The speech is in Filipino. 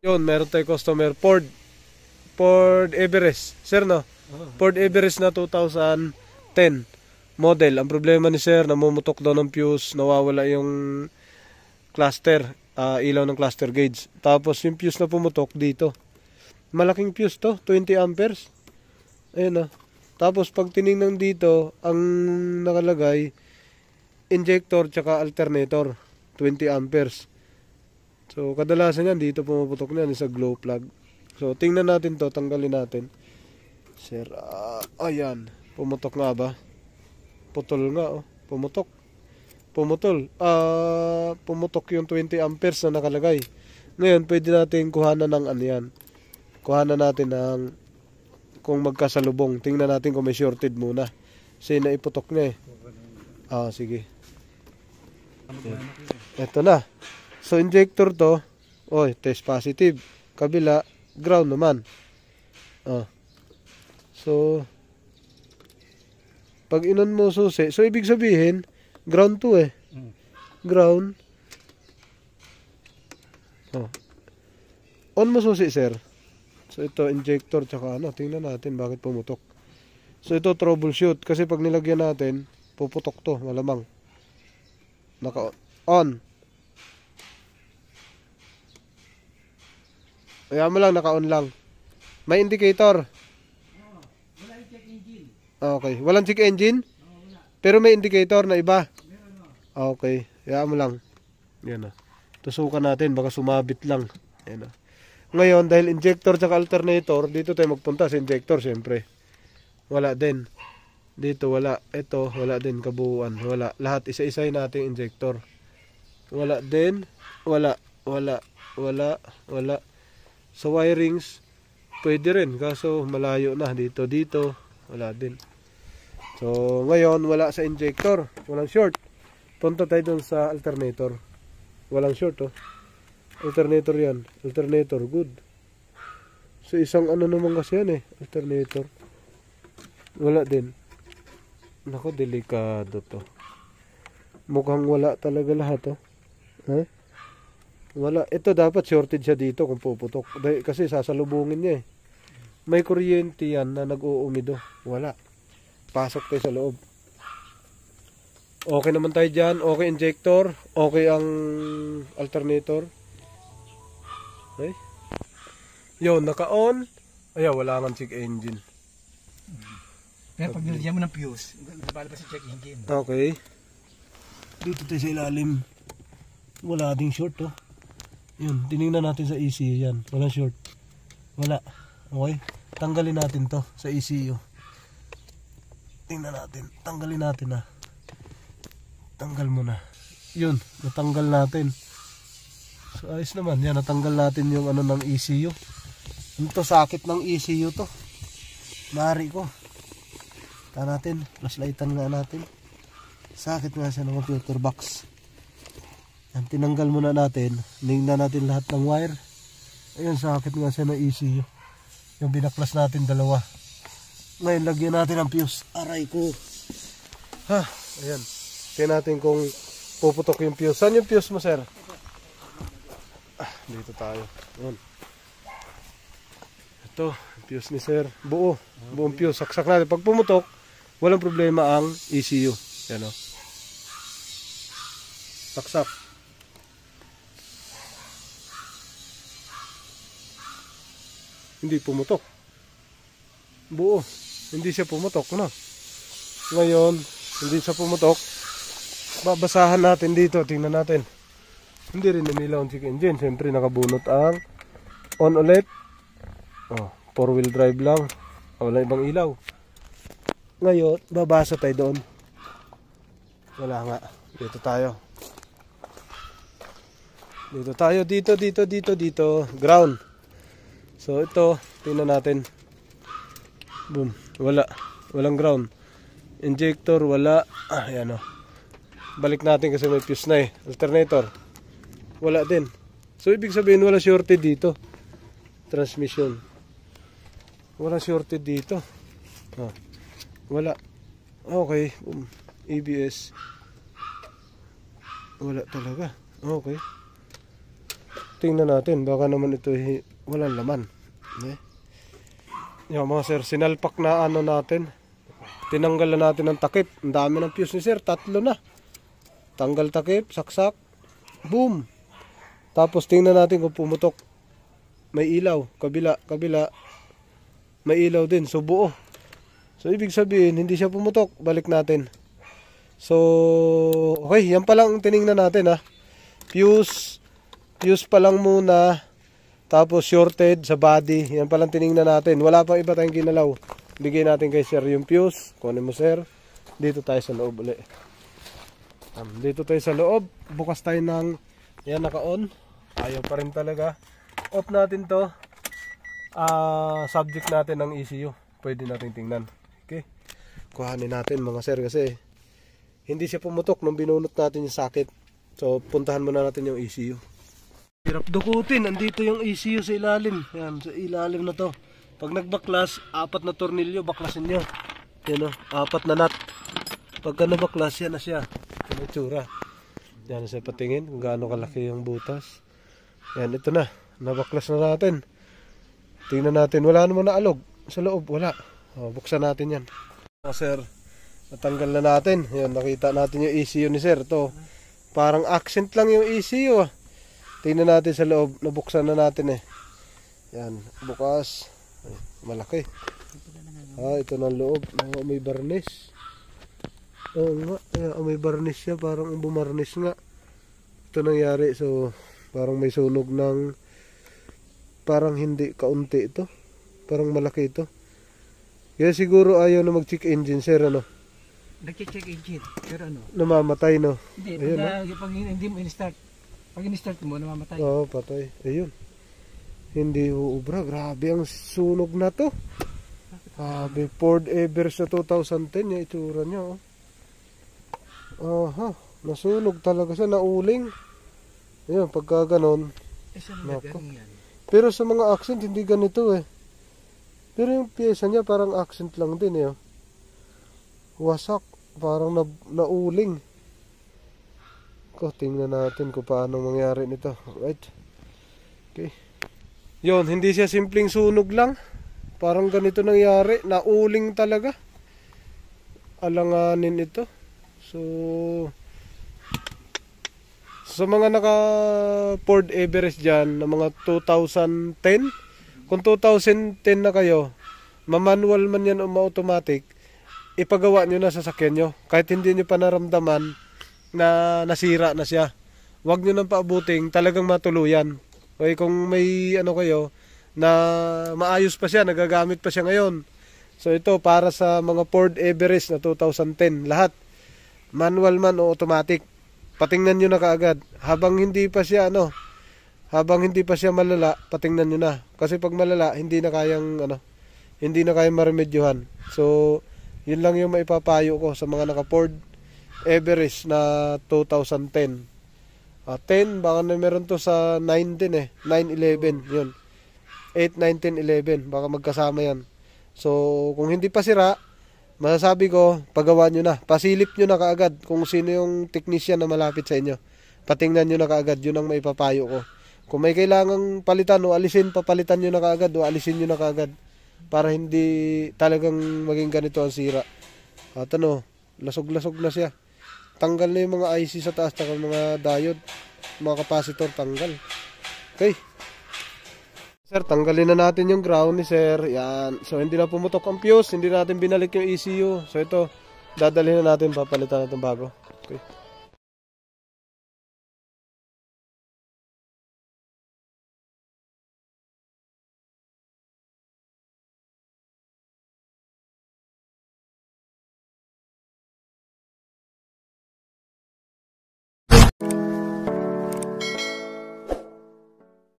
Yun, meron tayo customer, Ford Everest. Sir, no? Ford Everest na 2010 model. Ang problema ni sir, namumutok daw ng fuse, nawawala yung cluster, ilaw ng cluster gauge. Tapos yung fuse na pumutok dito. Malaking fuse to, 20 amperes. Ayun, Tapos pag tinignan dito, ang nakalagay, injector tsaka alternator, 20 amperes. So, kadalasan yan, dito pumuputok na yan sa glow plug. So, tingnan natin to, tanggalin natin. Sir, ayan, pumutok nga ba? Putol nga, pumutok. Pumutok yung 20 amperes na nakalagay. Ngayon, pwede natin kuhanan ng ano yan. Kuhanan natin ng kung magkasalubong. Tingnan natin kung may shorted muna. Kasi naiputok niya sige. Ito na. So, injector to. Test positive. Kabila, ground naman. So, pag inon mo susi, so ibig sabihin, ground to Ground. On mo susi, sir. So, ito, injector, tsaka tingnan natin bakit pumutok. So, ito, troubleshoot. Kasi pag nilagyan natin, puputok to, malamang. Naka-on. Kaya mo lang, naka-on lang. May indicator. Wala yung check engine. Okay. Walang check engine? Wala. Pero may indicator na iba? Meron Okay. Kaya mo lang. Yan Tusukan natin, baka sumabit lang. Yan Ngayon, dahil injector tsaka alternator, dito tayo magpunta sa injector, siyempre. Wala din. Dito, wala. Ito, wala din, kabuuan. Wala. Lahat, isa-isay natin injector. Wala din. Wala. Sa wirings, pwede rin. Kaso, malayo na. Dito, wala din. So, ngayon, wala sa injector. Walang short. Punta tayo dun sa alternator. Walang short, Alternator yan. Alternator, good. So, isang naman kasi yan alternator. Wala din. Nako, delikado to. Mukhang wala talaga lahat, Wala. Ito dapat shorted siya dito kung puputok. Kasi sasalubungin niya May kuryente yan na nag-uumido. Wala. Pasok tayo sa loob. Okay naman tayo dyan. Okay injector. Okay ang alternator. Okay. Yun, naka-on. Wala kang check engine. Pero pag nilagyan mo ng fuse, lalabas sa check engine. Okay. Dito tayo sa ilalim. Wala ding short, Yun, tinignan natin sa ECU yan. Wala short. Wala. Okay. Tanggalin natin to sa ECU. Tingnan natin. Tanggalin natin Tanggal mo na. Yun, natanggal natin. So, ayos naman. Yan, natanggal natin yung ng ECU. Ito, sakit ng ECU to. Mari ko. Natin, flashlightan nga natin. Sakit nga siya ng computer box. Yan, tinanggal muna natin. Ningnan natin lahat ng wire. Ayun, sakit nga siya ng ECU. Yung binaklas natin dalawa. Ngayon, lagyan natin ang fuse. Aray ko. Ayan. Tingnan natin kung puputok yung fuse. Saan yung fuse mo, sir? Dito tayo. Ayan. Ito, fuse ni sir. Buong fuse. Saksak natin. Pag pumutok, walang problema ang ECU. Yan Saksak. Hindi pumutok. Buo. Hindi siya pumutok. Ngayon, hindi siya pumutok. Babasahan natin dito. Tingnan natin. Hindi rin namilaw ang check engine. Siyempre nakabunot ang on ulit. 4-wheel drive lang. Wala ibang ilaw. Ngayon, babasa tayo doon. Wala nga. Dito tayo. Dito. Ground. So, ito. Tingnan natin. Boom. Wala. Walang ground. Injector, wala. Ayan Balik natin kasi may fuse na Alternator. Wala din. So, ibig sabihin, wala shorted dito. Transmission. Wala shorted dito. Wala. Okay. ABS. Wala talaga. Okay. tingnan natin. Baka naman ito walang laman. Yung mga sir, sinalpak na ano natin. Tinanggal na natin ang takip. Ang dami ng fuse ni sir, 3 na. Tanggal takip, saksak. Boom! Tapos tingnan natin kung pumutok. May ilaw, kabila. May ilaw din, so buo. So ibig sabihin, hindi siya pumutok. Balik natin. So, okay, yan pa lang tiningnan natin ha. Fuse pa lang muna. Tapos shorted sa body. Yan pa lang tiningnan natin. Wala pang iba tayong ginalaw. Bigay natin kay sir yung fuse. Kunin mo sir. Dito tayo sa loob ulit. Dito tayo sa loob. Bukas tayo ng, yan naka-on. Ayaw pa rin talaga. Off natin to. Subject natin ng ECU. Pwede natin tingnan. Okay. Kuhanin natin mga sir kasi hindi siya pumutok nung binunot natin yung socket. So puntahan muna natin yung ECU. Hirap dukutin. Nandito yung ECU sa ilalim. Yan, sa ilalim na to. Pag nagbaklas, 4 na tornilyo, baklasin nyo. Yan o, 4 na nut. Pagka nabaklas, yan na siya. Yan ang tsura. Yan siya patingin kung gaano kalaki yung butas. Yan, ito na. Nabaklas na natin. Tingnan natin. Wala naman na alog. Sa loob, wala. O, buksan natin yan. Sir, natanggal na natin. Yan, nakita natin yung ECU ni sir. Ito, parang accent lang yung ECU. Tingnan natin sa loob. Nabuksan na natin eh. Yan, bukas. Ay, malaki. Ito na loob. May barnis. Oo nga. May barnis siya. Parang bumarnis nga. Ito nangyari. So, parang may sunog ng parang hindi kaunti ito. Parang malaki ito. Kaya siguro ayaw na mag-check engine sir ano. Nag-check engine. Pero ano? Namamatay no. Hindi. Ayun, Pag hindi mo in-start. Pag in-start mo namamatay. Oo patay. Ayun. Hindi uubra. Grabe ang sunog na to. Grabe. Ford Everest na 2010 yung itsura niya oh. Aha. Nasunog talaga siya. Nauling. Ayun. Pagka ganon. Pero sa mga accent hindi ganito eh. Pero yung pyesa niya parang accent lang din eh. Wasak. Parang nauling. Tingnan natin kung paano mangyari nito. Right. Okay. Yun, hindi siya simpleng sunog lang. Parang ganito nangyari. Nauling talaga. Alanganin ito. So, sa mga naka Ford Everest dyan, na mga 2010, kung 2010 na kayo, mamanual man yan o ma-automatic, ipagawa nyo na sa sasakyan nyo. Kahit hindi nyo pa naramdaman na nasira na siya. Huwag nyo nang paabuting talagang matuluyan. Okay, kung may ano kayo, na maayos pa siya, nagagamit pa siya ngayon. So ito, para sa mga Ford Everest na 2010, lahat, manual man o automatic, patingnan nyo na kaagad. Habang hindi pa siya malala, patingnan nyo na. Kasi pag malala, hindi na kayang maremedyohan. So, yun lang yung maipapayo ko sa mga naka Ford Everest na 2010. 10, baka na meron to sa 9 din eh. 9, 11, yun. 8, 9, 10, 11, baka magkasama yan. So, kung hindi pa sira, masasabi ko, pagawa nyo na. Pasilip nyo na kaagad kung sino yung technician na malapit sa inyo. Patingnan nyo na kaagad, yun ang maipapayo ko. Kung may kailangang palitan o alisin, papalitan nyo na kaagad o alisin nyo na kaagad. Para hindi talagang maging ganito ang sira. At ano, lasog-lasog na siya. Tanggal na yung mga IC sa taas, tsaka mga diode, mga capacitor, tanggal. Okay. Sir, tanggalin na natin yung ground ni sir. Yan. So, hindi na pumutok ang fuse. Hindi natin binalik yung ECU. So, ito, dadalhin na natin. Papalitan natin bago. Okay.